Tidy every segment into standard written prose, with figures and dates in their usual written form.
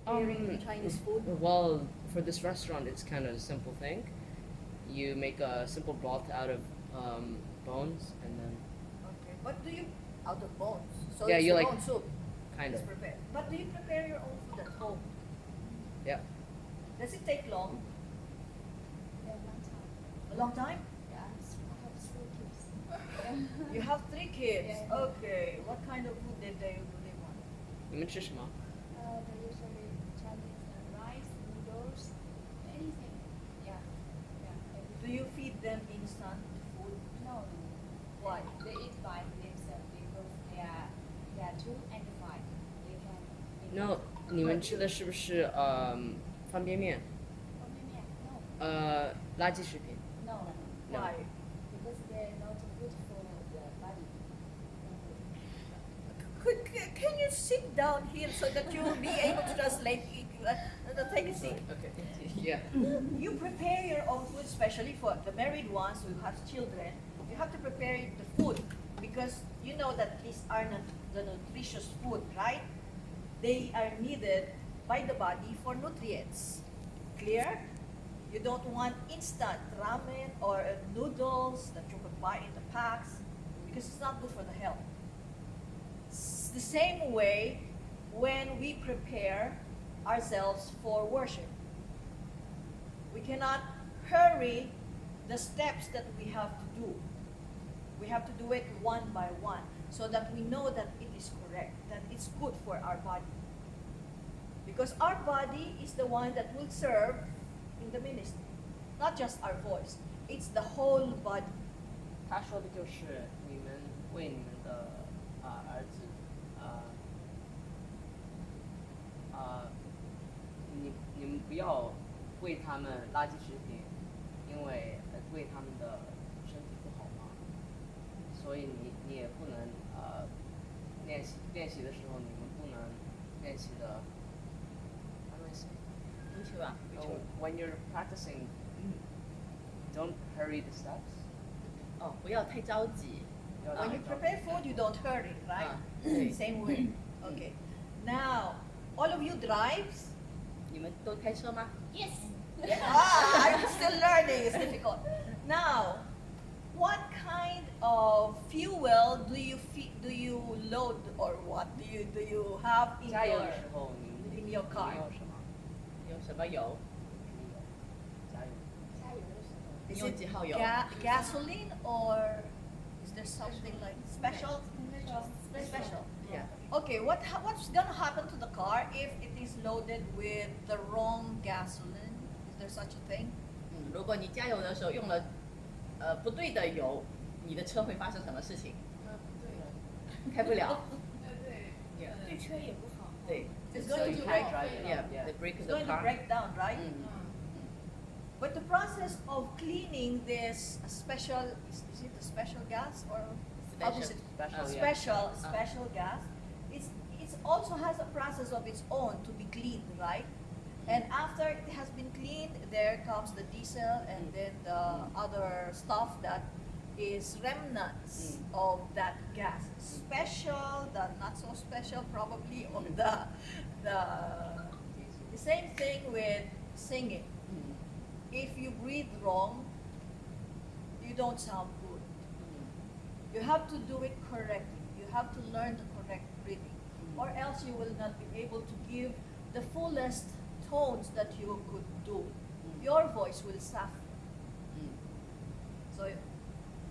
preparing Chinese food? Well, for this restaurant, it's kind of a simple thing. You make a simple broth out of bones, and then Okay. But do you out of bones? So yeah, it's you your like own soup. kind It's of prepared. But do you prepare your own food at home? yeah. Does it take long? Yeah, one time. A long time? Yeah, I have 3 kids. You have 3 kids. Yeah. Okay. What kind of food do they want? 你们吃什么？ They usually Chinese rice, noodles, anything. Yeah, yeah. Do you feed them instant food? No, Why? they eat by themselves because they are 2 and 5. They can. They No， can- 你们吃的是不是方便面？方便面 no 垃圾食品。 no No. Why? because they're not good for the body. Can you sit down here so that you will be able to translate it? Take a seat. Okay. Yeah. You prepare your own food, especially for the married ones who have children. You have to prepare the food because you know that these are not the nutritious food, right? They are needed by the body for nutrients. Clear? You don't want instant ramen or noodles that you can buy in the packs because it's not good for the health. The same way when we prepare ourselves for worship. We cannot hurry the steps that we have to do. We have to do it one by one so that we know that it is correct, that it's good for our body. Because our body is the one that will serve in the ministry, not just our voice. It's the whole body. 他说的就是你们为你们的儿子你们不要喂他们垃圾食品，因为对他们的身体不好嘛。所以你也不能练习的时候你们不能练习的。How do I say? When you're practicing, don't hurry the steps. 不要太着急。 When you prepare food, you don't hurry, right? Same way. Okay. Now, all of you drives? 你们都开车吗？ Yes. I'm still learning. It's difficult. Now, what kind of fuel do you load or what do you have in 加油的时候你 in your car? 你有什么？有什么油？加油。加油的时候。你 Is 用 it 几号油？ gasoline or is there something like special? Special. Yeah. Okay, what's gonna happen to the car if it is loaded with the wrong gasoline? Is there such a thing? 如果你加油的时候用了不对的油，你的车会发生什么事情？开不了。对车也不好。对。 It's So going you to can't break. drive it. Yeah, they break It's the going to car. break down, right? But the process of cleaning this special is it a special gas or how is it? Special, yeah. Special gas. It's also has a process of its own to be cleaned, right? And after it has been cleaned, there comes the diesel and then the other stuff that is remnants of that gas. Special, the not so special probably, or the same thing with singing. If you breathe wrong, you don't sound good. You have to do it correctly. You have to learn the correct breathing, or else you will not be able to give the fullest tones that you could do. Your voice will suffer. So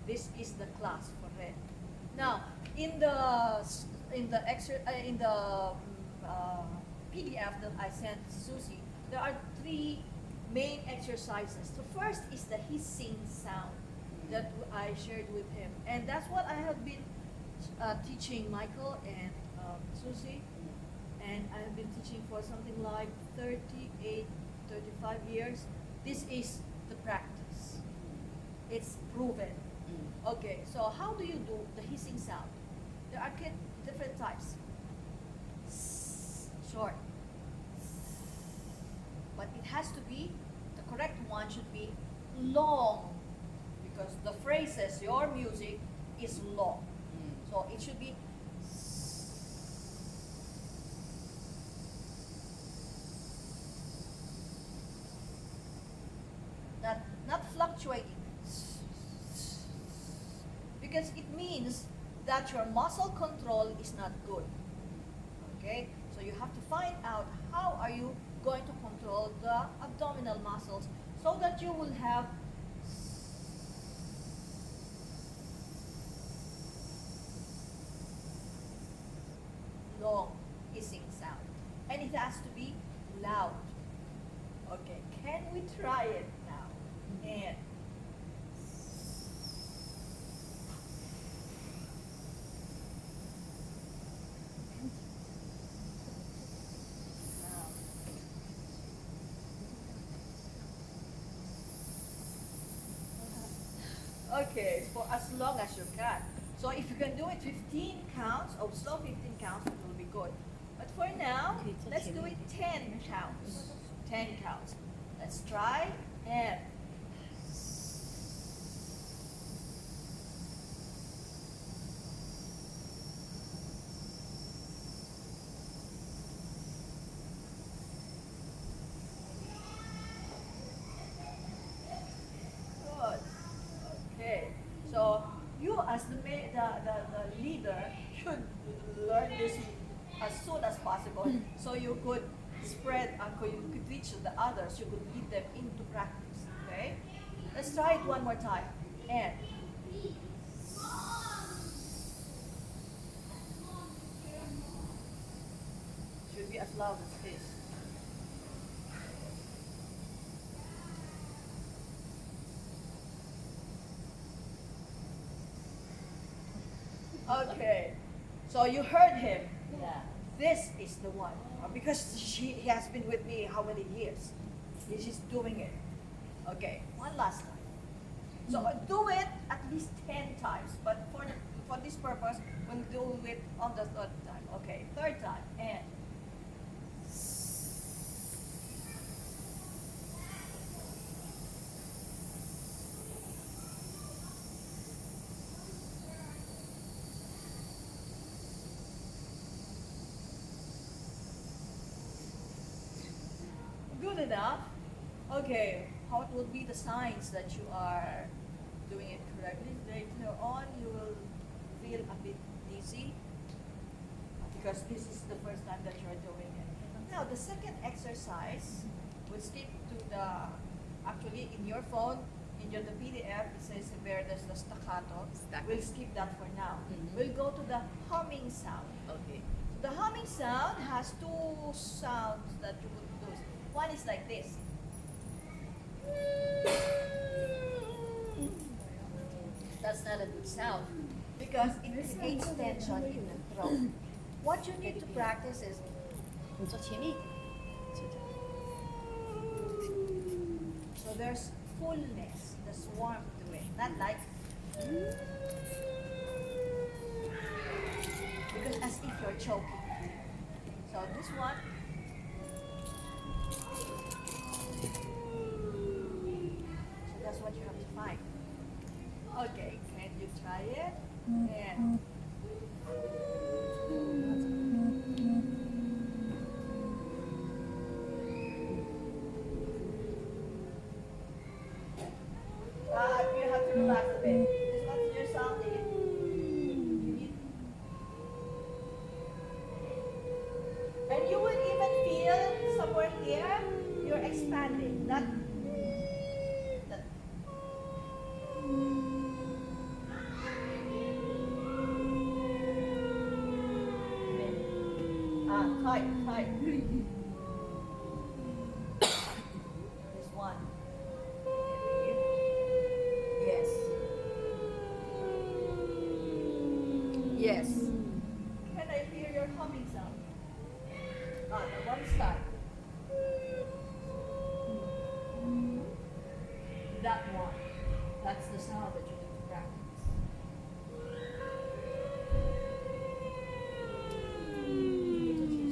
this is the class for it. Now, in the PDF that I sent Susie, there are 3 main exercises. The first is the hissing sound that I shared with him, and that's what I have been teaching Michael and Susie, and I have been teaching for something like 38, 35 years. This is the practice. It's proven. Okay, so how do you do the hissing sound? There are different types. Short. But it has to be, the correct one should be long, because the phrases, your music is long. So it should be fluctuating. Because it means that your muscle control is not good. Okay? So you have to find out how are you going to control the abdominal muscles so that you will have long hissing sound. And it has to be loud. Okay, can we try it now? And okay, for as long as you can. So if you can do it 15 counts, or slow 15 counts, it will be good. But for now, let's do it 10 counts. 10 counts. Let's try and good. Okay. So you as the leader should learn this as soon as possible so you could spread you could reach the others, you could lead them into practice. Okay? Let's try it one more time. And should be as loud as this. Okay, so you heard him. Yeah. This is the one. Because he has been with me how many years? She's doing it. Okay, one last time. So do it at least 10 times. But for this purpose, we'll do it on the third time. Okay, third time. And good enough. Okay, what would be the signs that you are doing it correctly? Later on, you will feel a bit dizzy because this is the first time that you are doing it. Now, the second exercise, we'll skip to the, actually in your phone, in the PDF, it says where there's the staccato. We'll skip that for now. Mhm. We'll go to the humming sound. Okay. The humming sound has two sounds that you would do. One is like this. That's not a good sound because it creates tension in the throat. What you need to practice is 你做前力。 so there's fullness, there's warmth to it, not like because as if you're choking. So this one. So that's what you have to find. Okay, can you try it? And you have to relax a bit. This one's your sound. You need. And you will even feel somewhere here, you're expanding, not that. Tight, tight. This one. Yes. Yes. Can I hear your humming sound? The one start. That one. That's the sound that you need to practice.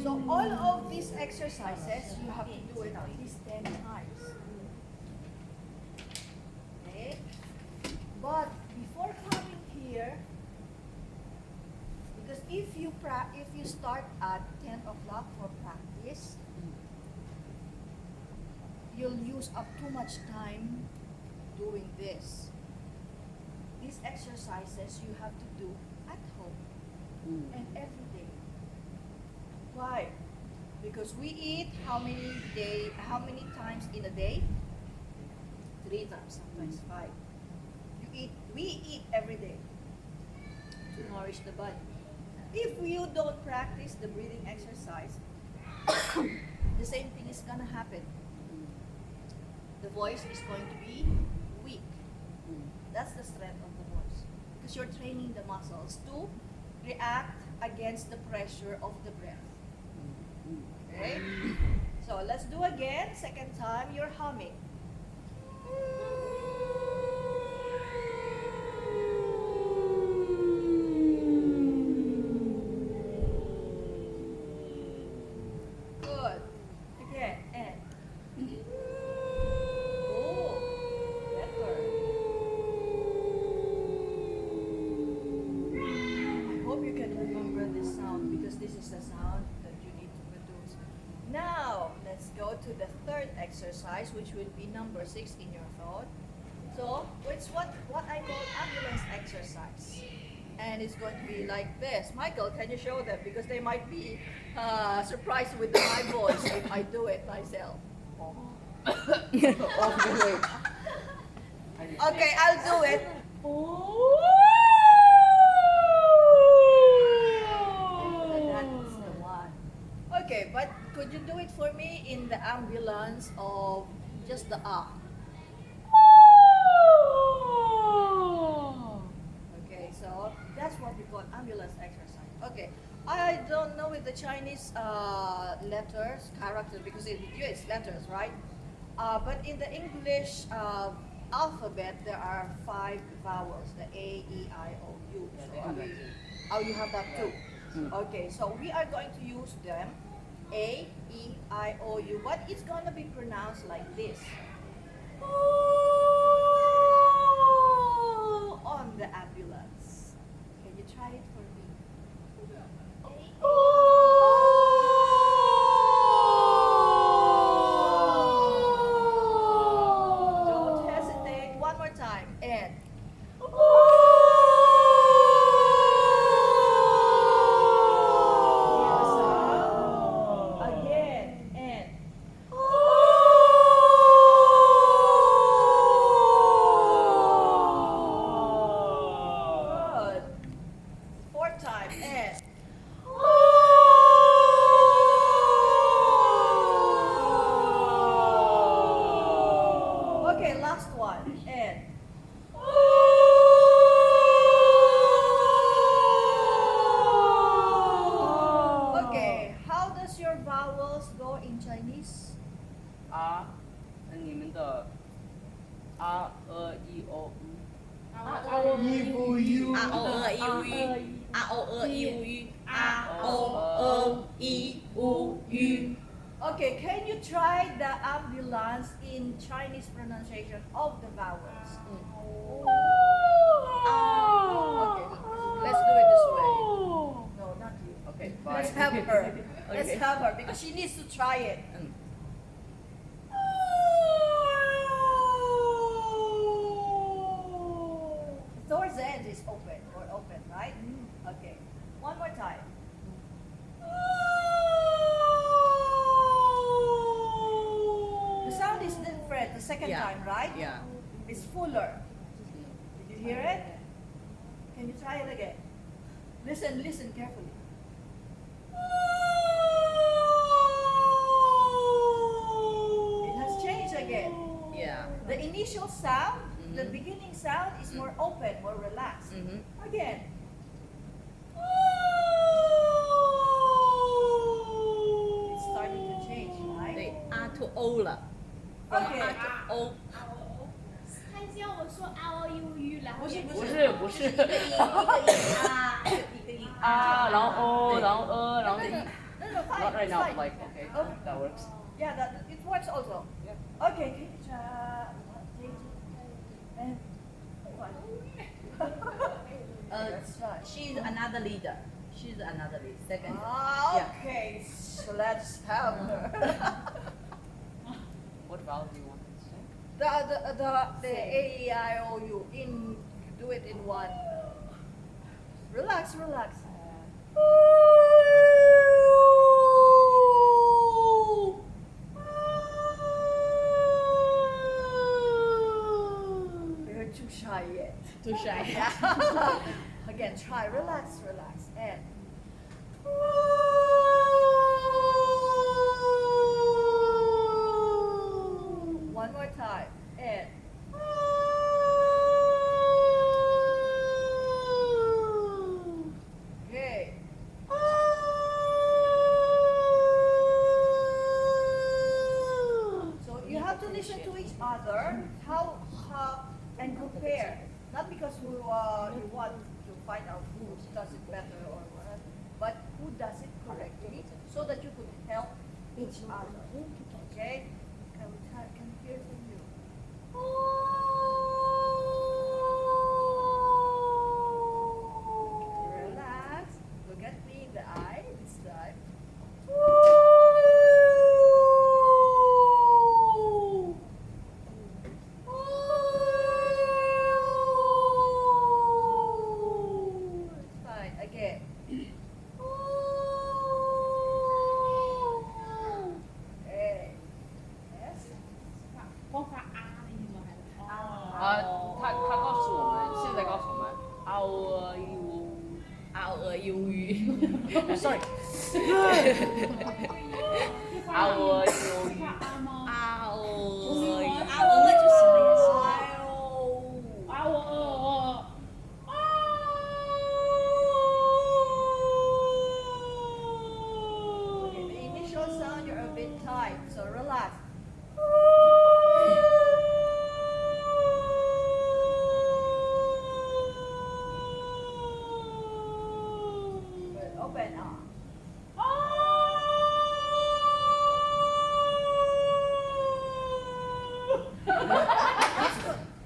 So all of these exercises, you have to do it at least 10 times. Okay? But before coming here, because if you start at 10 o'clock for practice, you'll use up too much time doing this. These exercises you have to do at home and every day. Why? Because we eat how many times in a day? 3 times, sometimes 5. We eat every day to nourish the body. If you don't practice the breathing exercise, the same thing is gonna happen. The voice is going to be weak. That's the strength of the voice. Because you're training the muscles to react against the pressure of the breath. Okay? So let's do again. Second time, you're humming. Good. Again, and. Oh, better. I hope you can remember this sound because this is the sound that you need to produce. Now, let's go to the third exercise, which will be number 6 in your thought. So, it's what I call ambulance exercise. And it's going to be like this. Michael, can you show them? Because they might be surprised with my voice if I do it myself. Okay, Okay, I'll do it. That's the one. Okay, but could you do it for me in the ambulance of just the ah? Okay, so that's what we call ambulance exercise. Okay, I don't know with the Chinese letters, characters, because in the US letters, right? But in the English alphabet, there are 5 vowels, the A, E, I, O, U. Yeah, So they have that too. oh, you have that too. Okay, so we are going to use them, A, E, I, O, U, but it's going to be pronounced like this. On the ambulance. Can you try it for me? Don't hesitate. One more time. And. Again. And. Good. 4th time. And. Okay, last one. And. Okay, how does your vowels go in Chinese? 啊，那你们的啊一o u R O E U U R O E U U R O E U U. Okay, can you try the ambulance in Chinese pronunciation of the vowels? Okay, let's do it this way. No, not you. Okay, Let's fine. have her. Let's Okay. have her because she needs to try it. Towards the end is open, right? Okay. One more time. The sound is different the second Yeah. time, right? Yeah. It's fuller. Did you hear it? Can you try it again? Listen carefully. It has changed again. Yeah. The initial sound, the Mhm. beginning sound is more open, more relaxed. Again. It's starting to change, 对 right? R to O 了，from Okay. R to O。他教我说 R O U U，然后不是不是不是一个音啊，一个音啊，然后 o，然后然后 No, fine. not right it's now, fine. but like okay, Okay. that works. Yeah, it works also. Yeah. Okay, can you try change it? And one. Let's try. She's another leader. She's another leader. Second. Ah, Yeah. okay, so let's have her. What vowel do you want to say? the A, E, I, O, U. Do it in one. Relax, relax. You're too shy yet. Too shy. Again, try. Relax, relax. And. One more time. And. Okay. So you have to listen to each other, how and compare. Not because you want to find out who does it better or whatever, but who does it correctly, so that you could help each other. Okay? Can hear from you. Relax. Look at me in the eye this time. Fine. Again. Hey. Yes. 光发啊的音吗？还是他告诉我们，现在告诉我们，our you our you sorry our you 发啊吗？ Our 那就什么也是。啊我Okay, the initial sound you're a bit tight, so relax. Good. Open up.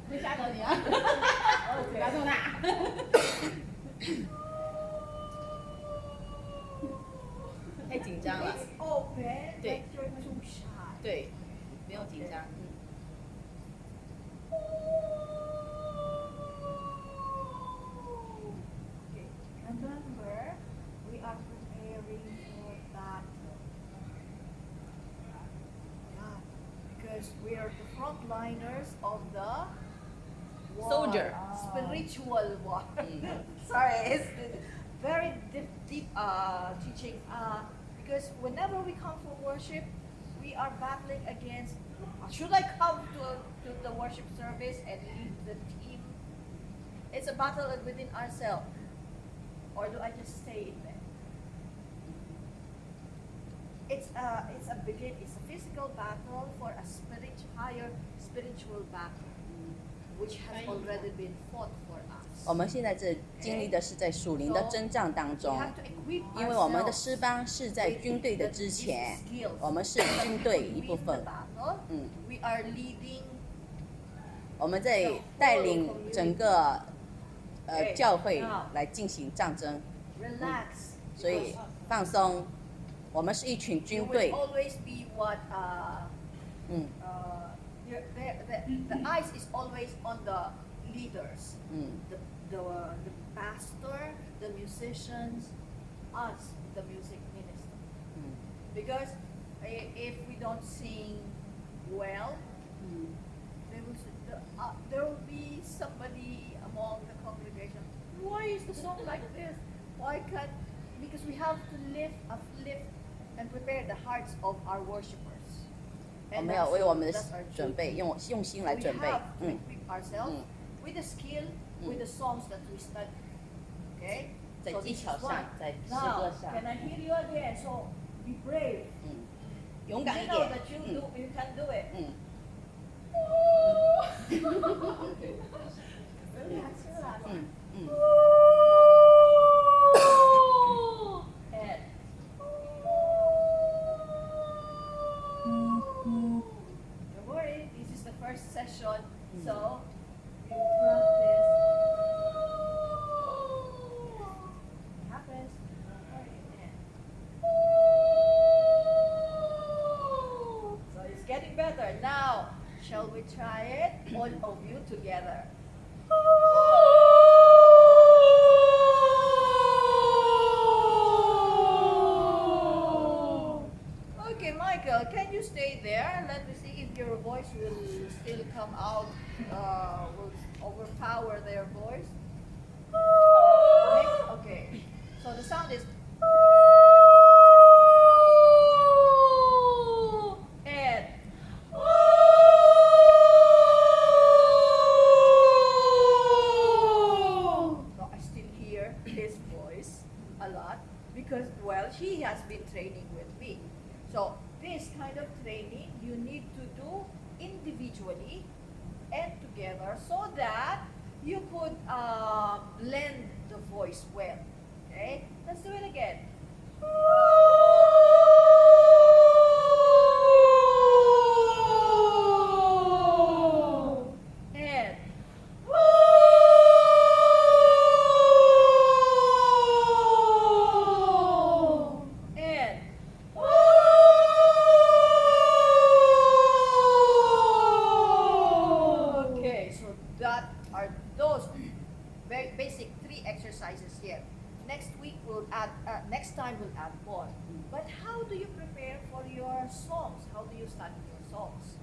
会吓到你啊！ Okay. 不要这么大。 太紧张了。 It's open, Okay. but you're too shy. 对，不用紧张。 Okay. Remember, we are preparing for battle. Yeah, because we are the frontliners of the war. Soldier. Spiritual war. Mm. Sorry, it's very deep teaching. Because whenever we come for worship, we are battling against. Should I come to the worship service and lead the team? It's a battle within ourselves. Or do I just stay in there? It's a physical battle for a higher spiritual battle, which has already been fought for us. 我们现在这经历的是在属灵的征战当 We 中， have to equip 因为我们的 ourselves 诗班是在军队的之前 with these skills. 我们是军队一 To 部 win the 分， battle, 嗯， we are leading 我们在带领整个教会 Now 来进行战争， relax. 所以放松，我们是一群 You 军 will 队， always be what 嗯 the eyes is always on the leaders, 嗯 the pastor, the musicians, us, the music minister. 嗯 Because if we don't sing well, there will be somebody among the congregation. Why is the song like this? Why can't? Because we have to uplift and prepare the hearts of our worshipers. 我们要为我们的 that's our 准备 duty. 用心来 We 准备 have，to 嗯 equip ourselves 嗯 with the skill, 嗯 with the songs that we study. Okay? 在 So 技 this 巧 is 上 one.，在诗 Now, 歌上， can I hear you again? So be brave. 嗯，勇敢 You 一 know 点 that，you 嗯 you can do it. 嗯。 Relax, relax. 嗯嗯 And don't worry, this is the first session, so you practice. It happens. Don't worry. And so it's getting better. Now, Shall we try it? All of you together. Okay, Michael, can you stay there? Let me see if your voice will still come out, will overpower their voice. Okay, so the sound is and so I still hear his voice a lot because, well, he has been training with me. So this kind of training you need to do individually and together so that you could blend the voice well. Okay, let's do it again. And and okay, so that are those very basic 3 exercises here. Next week we'll add. Next time we'll add more. But how do you prepare for your songs? How do you study your songs?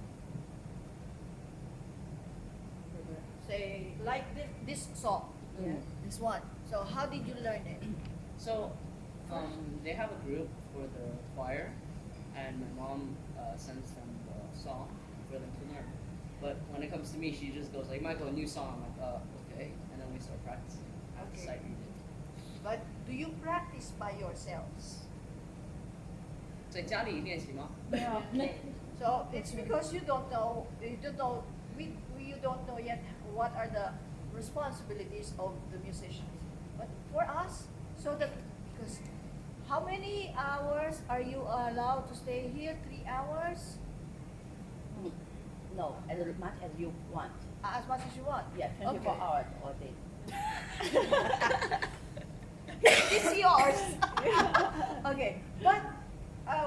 Say like this song, Mm. this one. So how did you learn it? So, they have a group for the choir, and my mom sends them the song for them to learn. But when it comes to me, she just goes like, "Michael, a new song." I'm like, okay, and then we start practicing. I Okay. sight read it. But do you practice by yourselves? 在家里练习吗？ So it's because you don't know, you don't know yet what are the responsibilities of the musicians. But for us, so that because how many hours are you allowed to stay here? 3 hours? No, as much as you want. As much as you want. Yeah, 24 Okay. hours all day. It's yours. Okay, but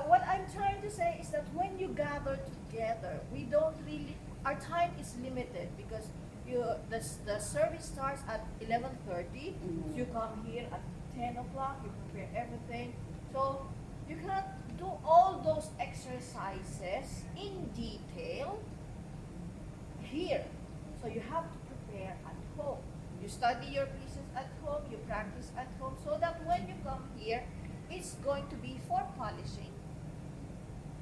what I'm trying to say is that when you gather together, we don't really. Our time is limited because the service starts at 11:30. Mhm. You come here at 10 o'clock. You prepare everything, so you cannot do all those exercises in detail here. So you have to prepare at home. You study your pieces at home, you practice at home, so that when you come here, it's going to be for polishing,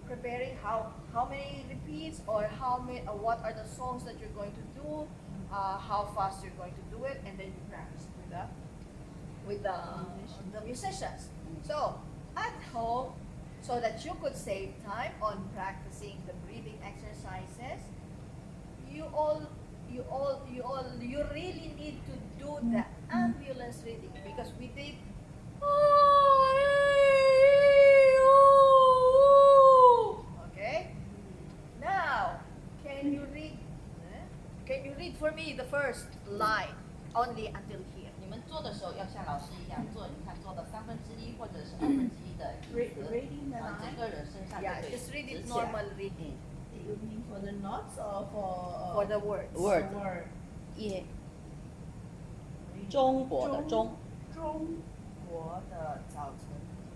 preparing how many repeats or how many what are the songs that you're going to do, how fast you're going to do it, and then you practice with the musicians. So at home, so that you could save time on practicing the breathing exercises, you really need to do the ambulance reading because we did. Okay. Now, can you read? Can you read for me the first line only until here? 你们做的时候要像老师一样做，你看做的1/3或者是1/2的意思， Reading the 整个人身上就 Yeah, 可以 just read 直 it 起来。 normal reading You mean for the notes or for for the words. Word. word? 一中国的中，中国的早晨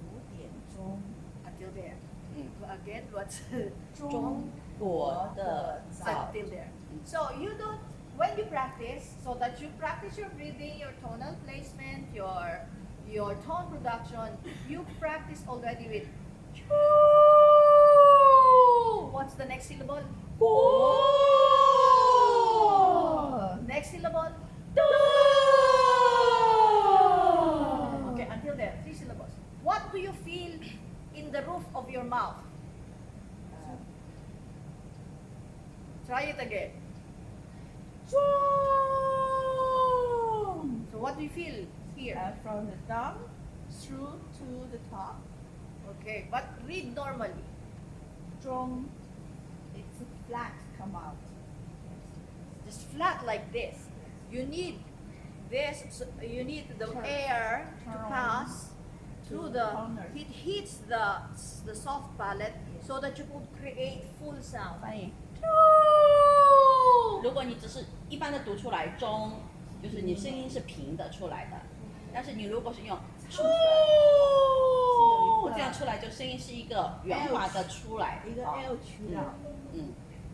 5点钟， Until there. 嗯， Again, what's 中国的早 until there? So you don't when you practice, so that you practice your breathing, your tonal placement, your tone production, you practice already with what's the next syllable? Next syllable? Okay, until there, 3 syllables. What do you feel in the roof of your mouth? Try it again. So what do you feel here? from the tongue through to the top. Okay, but read normally. 中 it's flat come out. Just flat like this. You need this. So you need the Turn. air to Turn pass through to the. the corner. It hits the soft palate so that you could create full sound. 翻译。如果你只是一般的读出来中，就是你声音是平的出来的，但是你如果是用出这样出来，就声音是一个圆滑的出来，一个 L 曲的，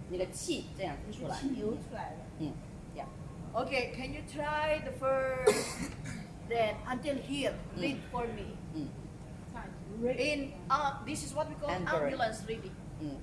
你的气这样子出来，流出来的。这样。 Okay, can you try the first, then until here, read for me. In this is what we call Ambulance. ambulance reading. 嗯。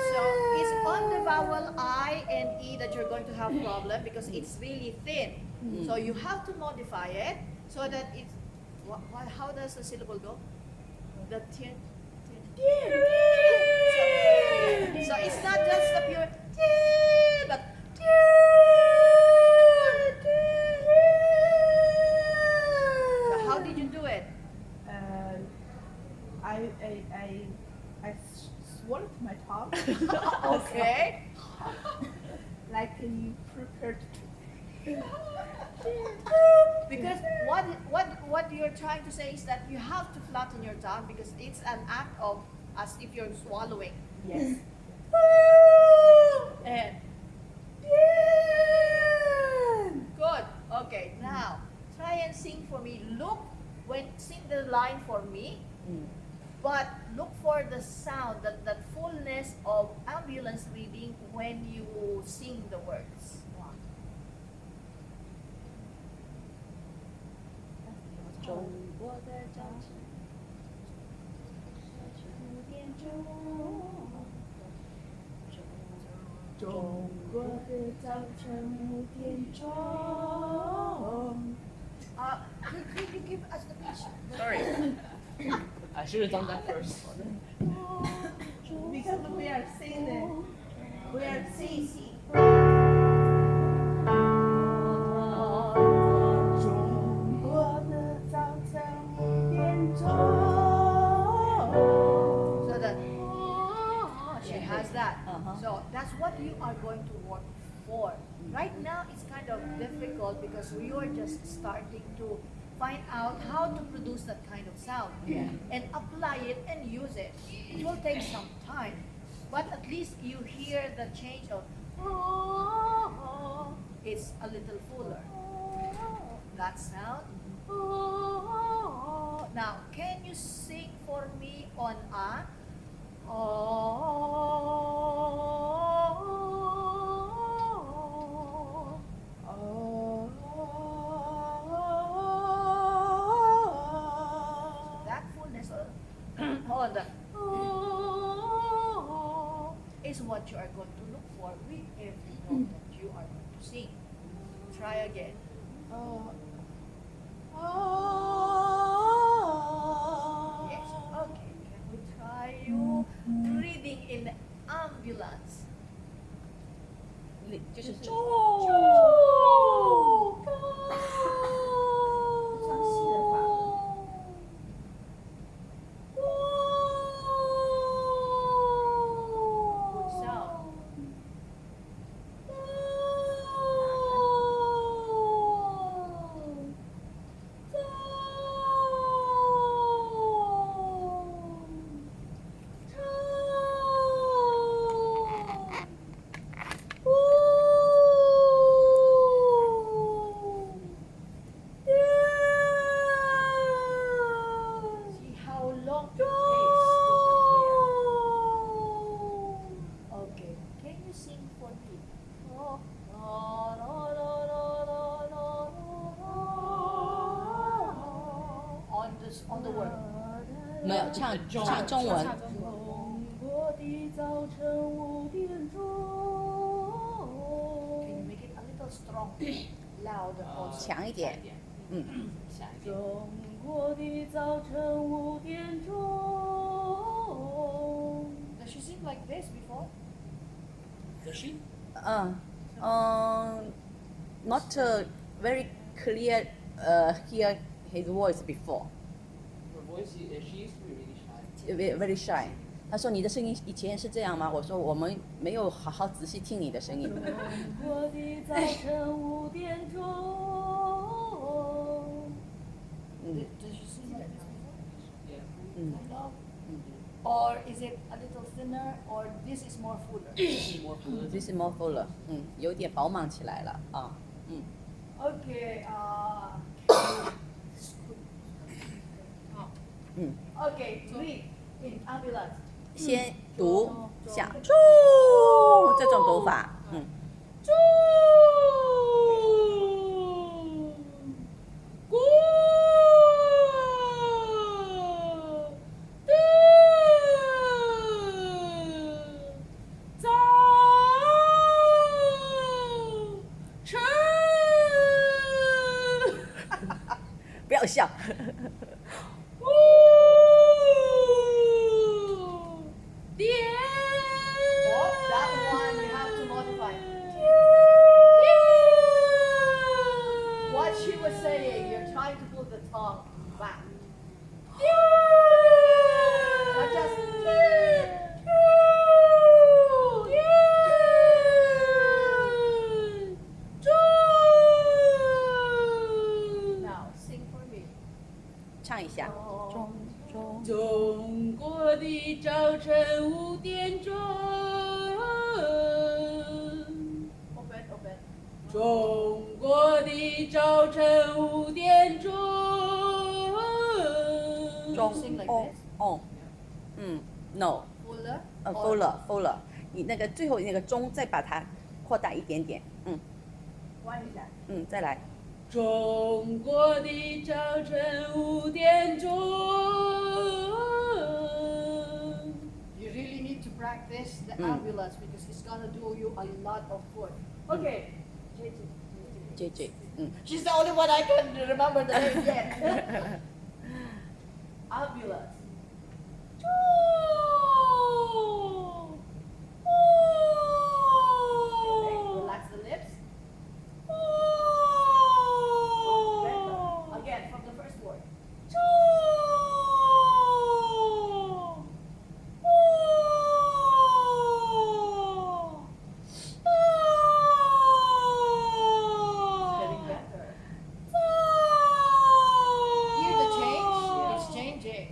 So it's on the vowel I and E that you're going to have problem because it's really thin. So you have to modify it so that it's. How does the syllable go? The tien. So it's not just the pure tien, but so how did you do it? I swallowed my tongue. Okay. Like you prepared. Because what you're trying to say is that you have to flatten your tongue because it's an act of as if you're swallowing. Yes. And good. Okay, now try and sing for me. Look when sing the line for me, but look for the sound, that fullness of ambulance reading when you sing the words. 中国的早晨5点钟，中国的早晨5点钟。Could you give us the pitch? Sorry. I should have done that first. Because we are singing. We are singing. 中国的早晨5点钟。 So that she has that. Uh-huh. So that's what you are going to work for. Right now it's kind of difficult because we are just starting to find out how to produce that kind of sound and apply it and use it. It will take some time, but at least you hear the change of it's a little fuller. That sound. Now, can you sing for me on a? That fullness on the is what you are going to look for with every note that you are going to sing. Try again. Yes. Okay. Can we try you reading in ambulance? 就是中。唱戏的法。 Good sound. See how long it takes to prepare. Okay, can you sing for me? On the word. 没有唱中文，中国的早晨5点钟。 Can you make it a little strong, louder also? 强一点。下一遍。中国的早晨5点钟。Does she? Not very clear. Hear his voice before. Her voice, she used to be really shy. Very shy. 他说你的声音以前是这样吗？我说我们没有好好仔细听你的声音。我的早晨5点钟。Does she sing like this before? Yeah. Kind of? Or is it a little thinner? Or this is more fuller? This is more full. This is more fuller. 有点饱满起来了啊。Okay. Okay. Read in ambulance. 先读像猪这种读法，猪，咕，早晨，不要笑。Oh, that one you have to modify. What she was saying, you're trying to pull the tongue back. Not just. Now sing for me. 唱一下。中国的早晨5点钟， Open, open. 中国的早晨5点钟。中 Sing like 哦 this? 哦，no， Fuller. fuller，你那个最后那个中再把它扩大一点点， Why is that? 再来，中国的早晨5点钟。 You really need to practice the ambulance because it's gonna do you a lot of good. Okay. JJ， She's the only one I can remember the name yet. Ambulance. Okay, relax the lips. Better. Again, from the first word. It's getting better. Hear the change? It's changing.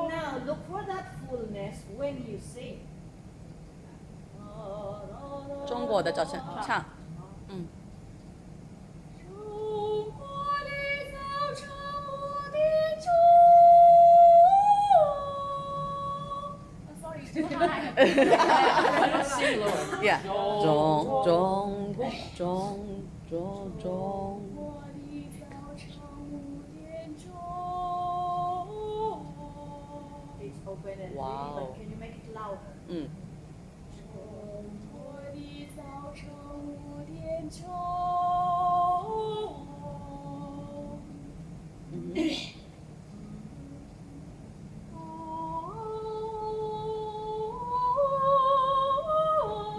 ，Now look for that fullness when you sing. 中国的早晨唱，中国的早晨5点钟。 I'm sorry, it's too high. Sing lower. yeah，中我的早晨5点钟。 It's open and Wow. really, but can you make it louder? 中国的早晨5点钟。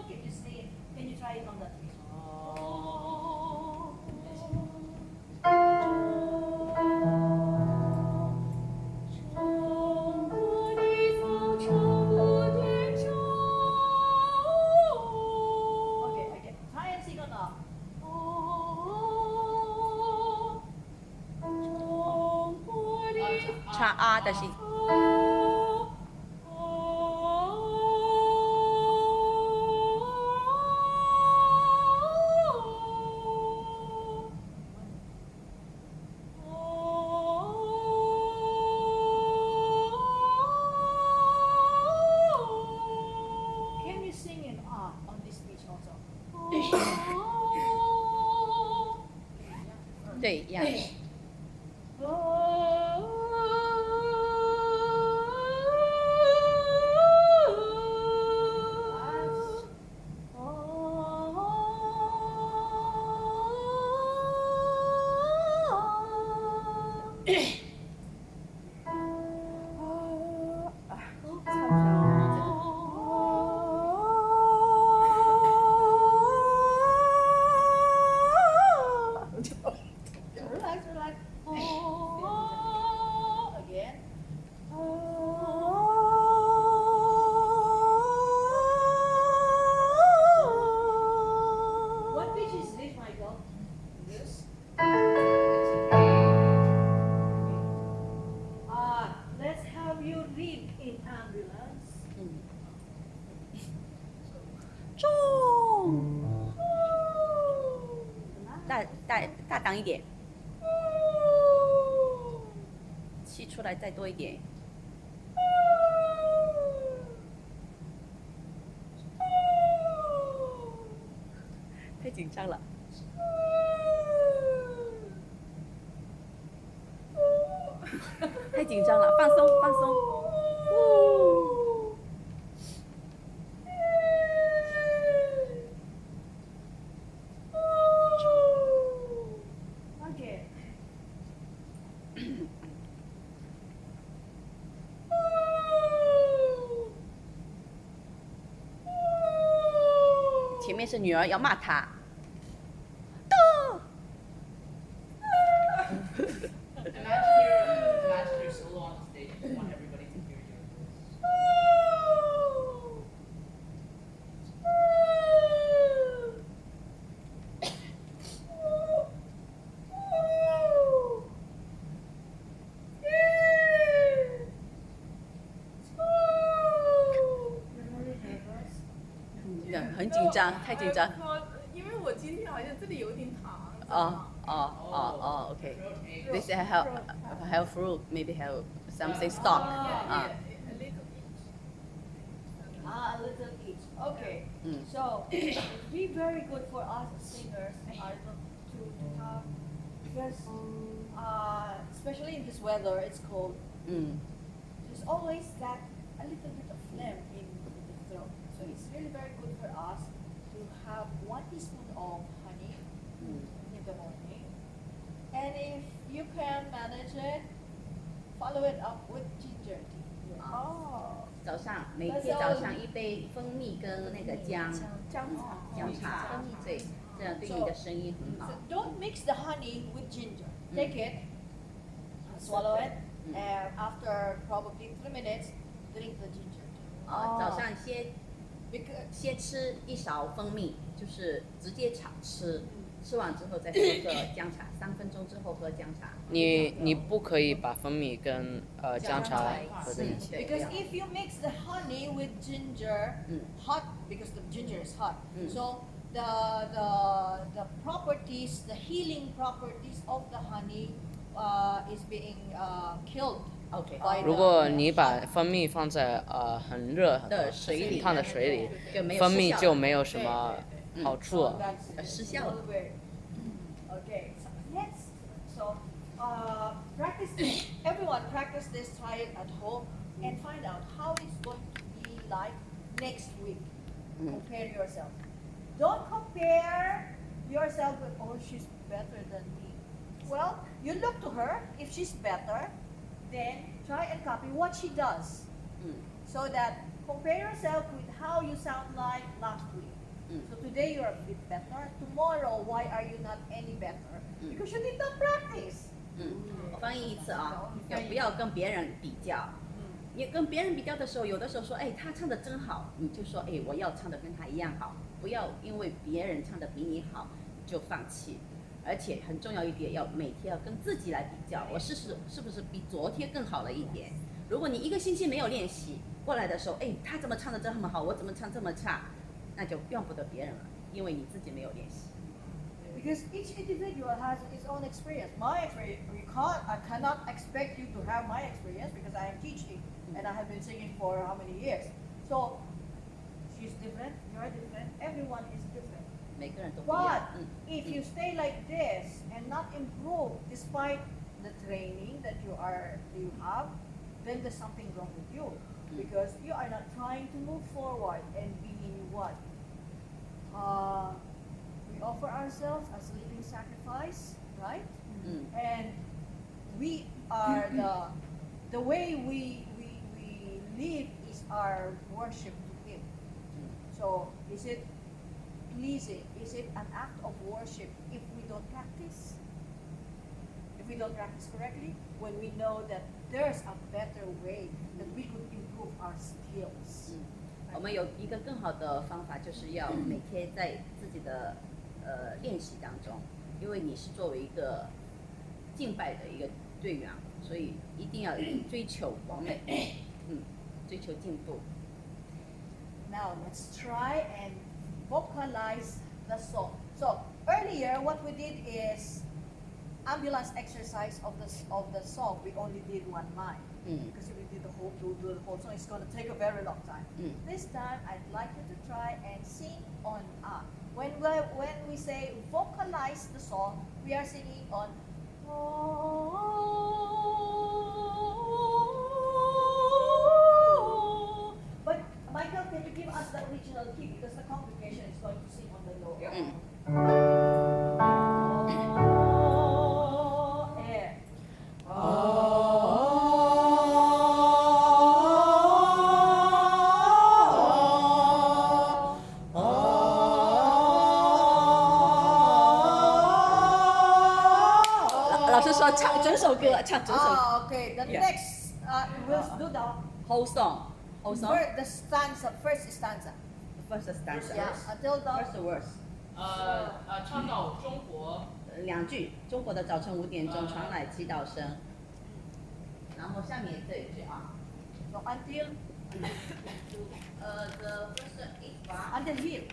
Can you say it? Can you try it on that? Okay, again. Try and sing on off. 唱啊的心，Can you sing in on this speech also? 对一样。Relax, relax. Again. What pitch is this, Michael? This? Let's have you read in ambulance. 重，大档一点，气出来再多一点。太紧张了。太紧张了，放松放松。Okay. 前面是女儿要骂他。 Imagine you're solo on the stage. You want everybody to hear your voice. You're very nervous. 很紧张，太紧张。因为我今天好像这里有点疼。OK. Throat ache. This have fruit, maybe have something stuck. A little A little each. Okay. Mm. So it'd be very good for us as singers to have because especially in this weather, it's cold. There's always that a little bit of phlegm in the throat. So it's really very good for us to have 1 teaspoon of honey in the morning. And if you can manage it, follow it up with ginger tea. Oh. 早上每天早上1杯蜂蜜跟那个姜茶，对，这样对你的声音很好 So。don't mix the honey with ginger. Take it, swallow it, and after probably 3 minutes, drink the ginger tea. 早上先 Because 先吃1勺蜂蜜，就是直接炒吃，吃完之后再喝个姜茶，3分钟之后喝姜茶。你不可以把蜂蜜跟姜茶合在一起。 Because if you mix the honey with ginger, hot because the ginger is hot, so the properties, the healing properties of the honey is being killed. OK， by the 如果你把蜂蜜放在很热的水里很烫的水里，就没有蜂蜜失效就没有什么好处 So 了。 that's 失效了。 Okay, so let's practice this. Everyone practice this, try it at home, and find out how it's going to be like next week. Compare yourself. Don't compare yourself with, oh, she's better than me. Well, you look to her. If she's better, then try and copy what she does. So that compare yourself with how you sound like last week. So today you're a bit better. Tomorrow, why are you not any better? Because you did not practice. 我翻译一次啊，不要跟别人比较。你跟别人比较的时候，有的时候说，哎，他唱的真好，你就说，哎，我要唱的跟他一样好，不要因为别人唱的比你好就放弃。而且很重要一点，要每天要跟自己来比较，我是不是比昨天更好了一点？如果你1个星期没有练习，过来的时候，哎，他怎么唱的这么好，我怎么唱这么差，那就怨不得别人了，因为你自己没有练习。 Because each individual has its own experience. My experience, I cannot expect you to have my experience because I am teaching and I have been singing for how many years. So she's different, you're different, everyone is different. 每个人都不一 But 样。 if you stay like this and not improve despite the training that you have, then there's something wrong with you because you are not trying to move forward and be what? We offer ourselves as a living sacrifice, right? And we are the way we live is our worship to Him. So is it pleasing? Is it an act of worship if we don't practice? If we don't practice correctly, when we know that there's a better way that we could improve our skills. 我们有一个更好的方法，就是要每天在自己的练习当中，因为你是作为一个敬拜的一个队员，所以一定要追求完美，追求进步。Now let's try and vocalize the song. So earlier, what we did is ambulance exercise of the song. We only did one line because if we did the whole song, it's going to take a very long time. This time, I'd like you to try and sing on When we say vocalize the song, we are singing on. But Michael, can you give us the original key because the congregation is going to sing on the low. Okay. The next, we'll do the Whole song. First stanza. First stanza. Yeah, until the First verse. 唱到中国。2句，中国的早晨5点钟传来祈祷声，然后下面这一句啊。So until the first is until here.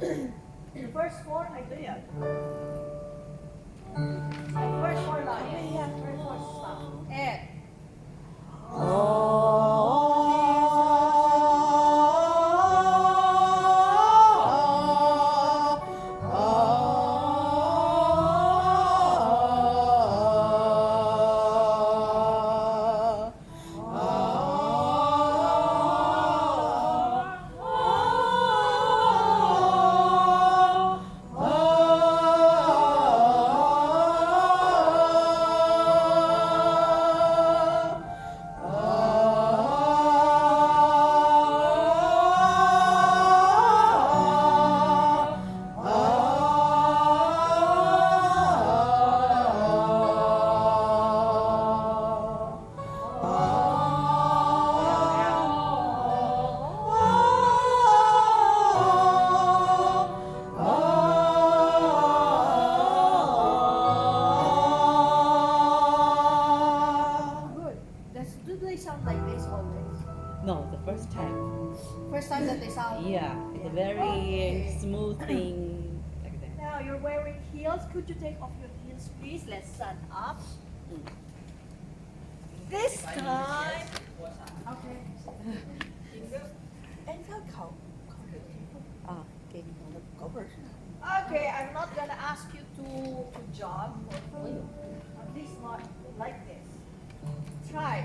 Okay. The first four idea. The first four lines. First four stuff. And do they sound like this always? No, the first time. First time that they sound. Yeah, it's very Okay. smooth thing like that. Now you're wearing heels. Could you take off your heels, please? Let's stand up. This time. Okay. 哎，他考这个题目啊，给你们的稿本上。 Okay, I'm not gonna ask you to jog or at least not like this. Try.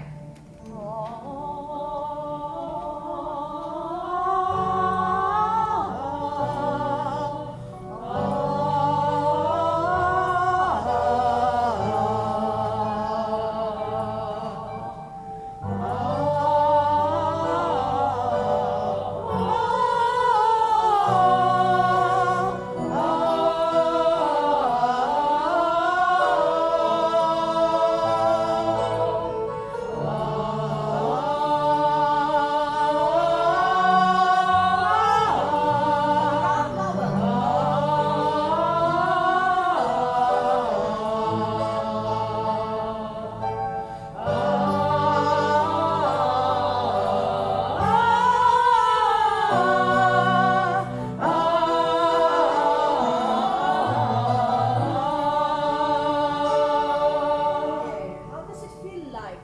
Okay, how does it feel like?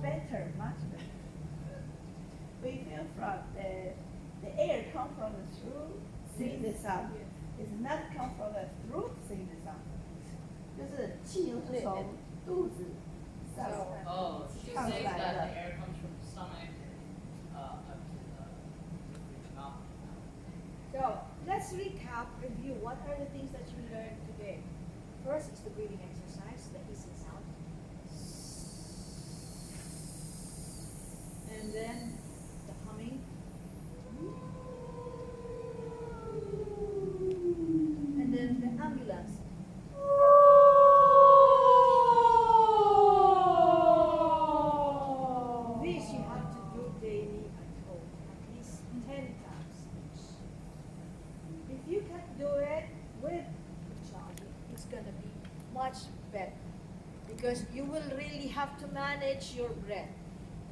Better, much better. We feel from the air come from the through, sing the sound. It's not come from the throat, sing the sound. 就是气是从肚子上 Oh, she Comes says like that that. the air comes from the stomach up to the mouth. recap, review. What are the things that you learned today? First is the breathing exercise, the hissing sound. And then the humming. And then the ambulance. This you have to do daily at home, at least 10 times each. If you can do it with the child, it's gonna be much better because you will really have to manage your breath.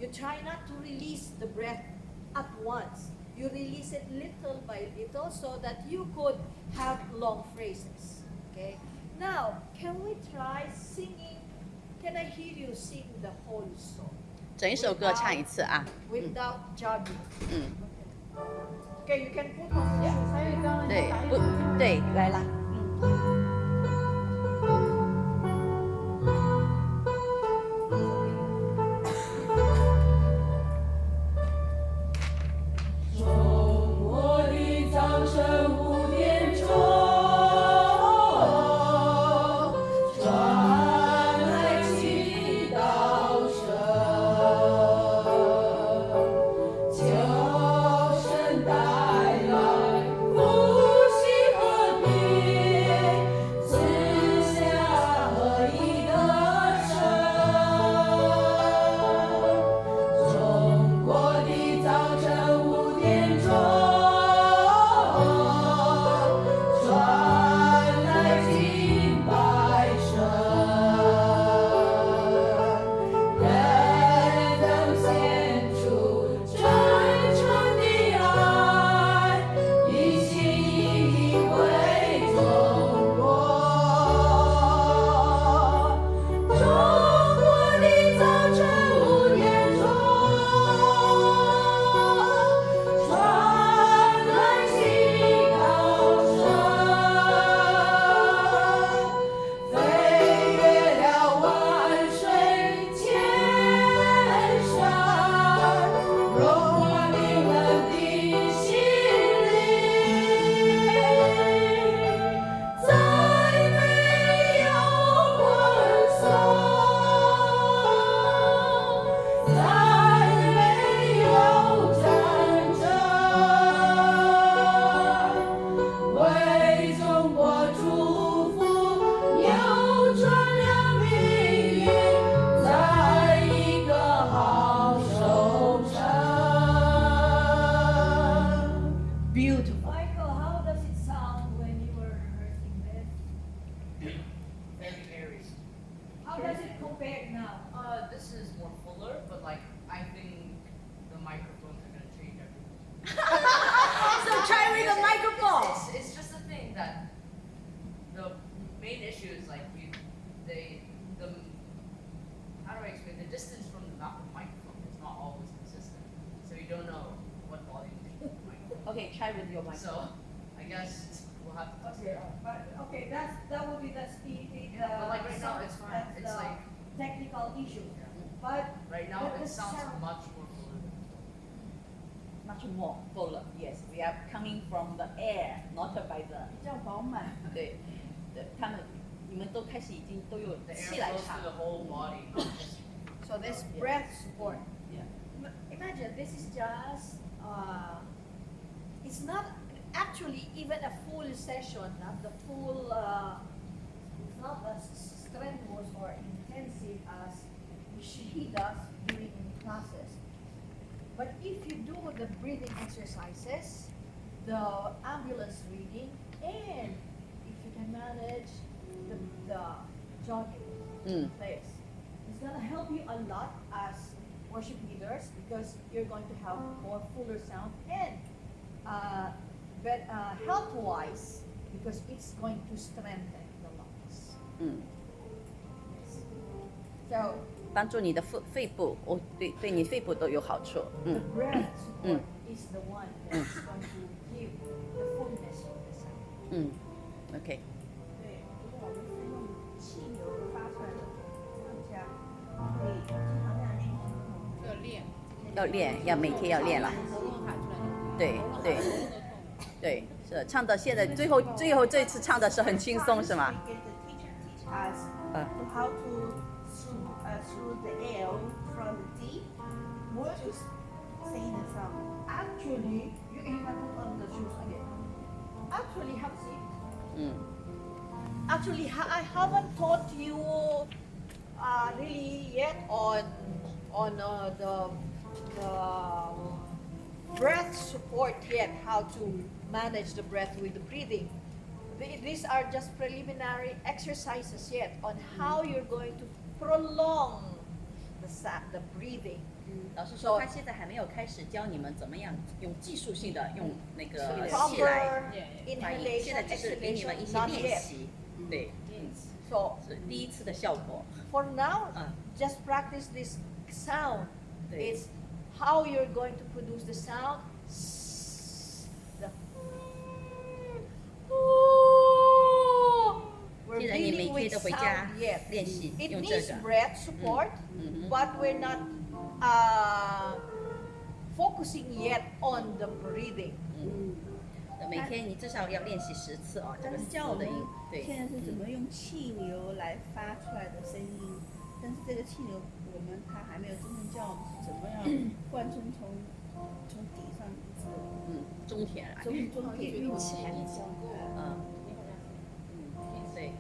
You try not to release the breath at once. You release it little by little so that you could have long phrases. Okay? Now, can we try singing? Can I hear you sing the whole song? 整一首歌唱一次啊。 Without jogging. 嗯， Okay, you can put on your shoes. 还有刚刚对，打一不，对，来啦。中国的早晨5点钟，传来祈祷声，求神带来福气和平，赐下合一的神。中国的早晨5点钟，传来敬拜声，人等献出真诚的爱，一心一意为中国。中国的早晨5点钟，传来祈祷声，飞越了万水千山，融化你们的心灵。再没有欢送，再没有战争，为中国祝福，扭转了命运，在一个好收成。 Beautiful. Michael, how does it sound when you were rehearsing this? Very airy. How does it compare now? This is more fuller, but like I think the microphones are gonna change everything. So try with the microphone. It's just the thing that the main issue is like the how do I explain the distance from the mouth of the microphone is not always consistent, so you don't know what volume to use the microphone. Okay, try with your mic. So I guess we'll have to test Okay, it out. but okay, that will be the speed. But like right now it's fine. That's It's the like technical issue. But right now but it the sounds sound- much more fuller than before. Much more fuller. Yes, we are coming from the air, not by the. 比较饱满。对，对，他们，你们都开始已经都有 The 气 air 来 flows 唱 through the whole body, not just So there's breath support. Yeah. Imagine this is just it's not actually even a full session, not the full it's not as strenuous or intensive as he does during classes. But if you do the breathing exercises, the ambulance reading, and if you can manage the jogging place, it's gonna help you a lot as worship leaders because you're going to have more fuller sound and but health-wise because it's going to strengthen the lungs. 嗯， So 帮助你的肺部，哦，对你肺部都有好处。 the 嗯 breath support is the one that's going to give the fullness of the sound. 嗯，OK。对，如果我们是用气流发出来的唱腔，可以经常这样练习。要练，要练，要每天要练了。喉咙喊出来的。对对对，是是唱的，现在最后这次唱的是很轻松是吗？ We get the teacher teach us Uh. how to through the L from the D to sing the song. Actually, you can even put on the shoes again. Actually, have seen. 嗯 Actually, I haven't taught you really yet on the breath support yet, how to manage the breath with the breathing. These are just preliminary exercises yet on how you're going to prolong the breathing. 老师说他现在还没有开始教你们怎么样用技术性的用那个气 Proper 来发音， inhalation, 现在只是给你们一些 exhalation, not 练 yet. 习，对， So 是第一次的效果。 for now, Ah. just practice this sound. 对 It's how you're going to produce the sound. The we're 记得你每 dealing 天 with 都回家 sound yet. 练习 It 用这 needs 个。 breath support, 嗯哼 but we're not focusing yet on the breathing. 每天你至少要练习10次哦，这个但是教我们的音，对，现在是怎么用气流来发出来的声音，但是这个气流他还没有真正教我们是怎么样贯穿从底上一直中田啊，中点运气，对，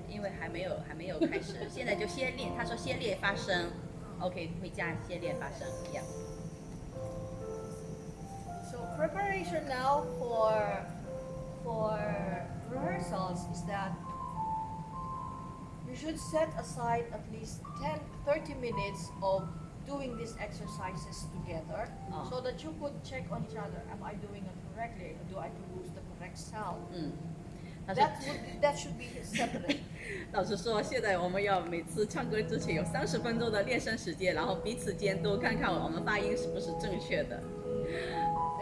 因为还没有开始，现在就先练。他说先练发声 ，OK， 回家先练发声一样。 So preparation now for rehearsals is that you should set aside at least 30 minutes of doing these exercises together Ah. so that you could check on each other. Am I doing it correctly? Do I produce the correct sound? 他说 That should be separate. 老师说，现在我们要每次唱歌之前有30分钟的练声时间，然后彼此监督，看看我们发音是不是正确的。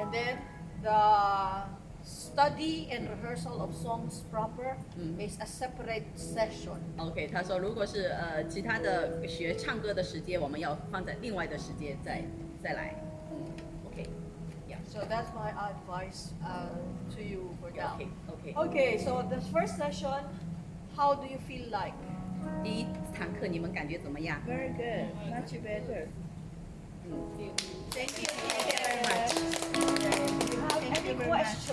And then the study and rehearsal of songs proper is a separate session. OK， 他说如果是其他的学唱歌的时间，我们要放在另外的时间再来。OK， So that's my advice to you for now. OK。 Okay, so the first session, how do you feel like? 第一堂课你们感觉怎么样？ very good, much better. Thank you. Thank you very much. If you have any question,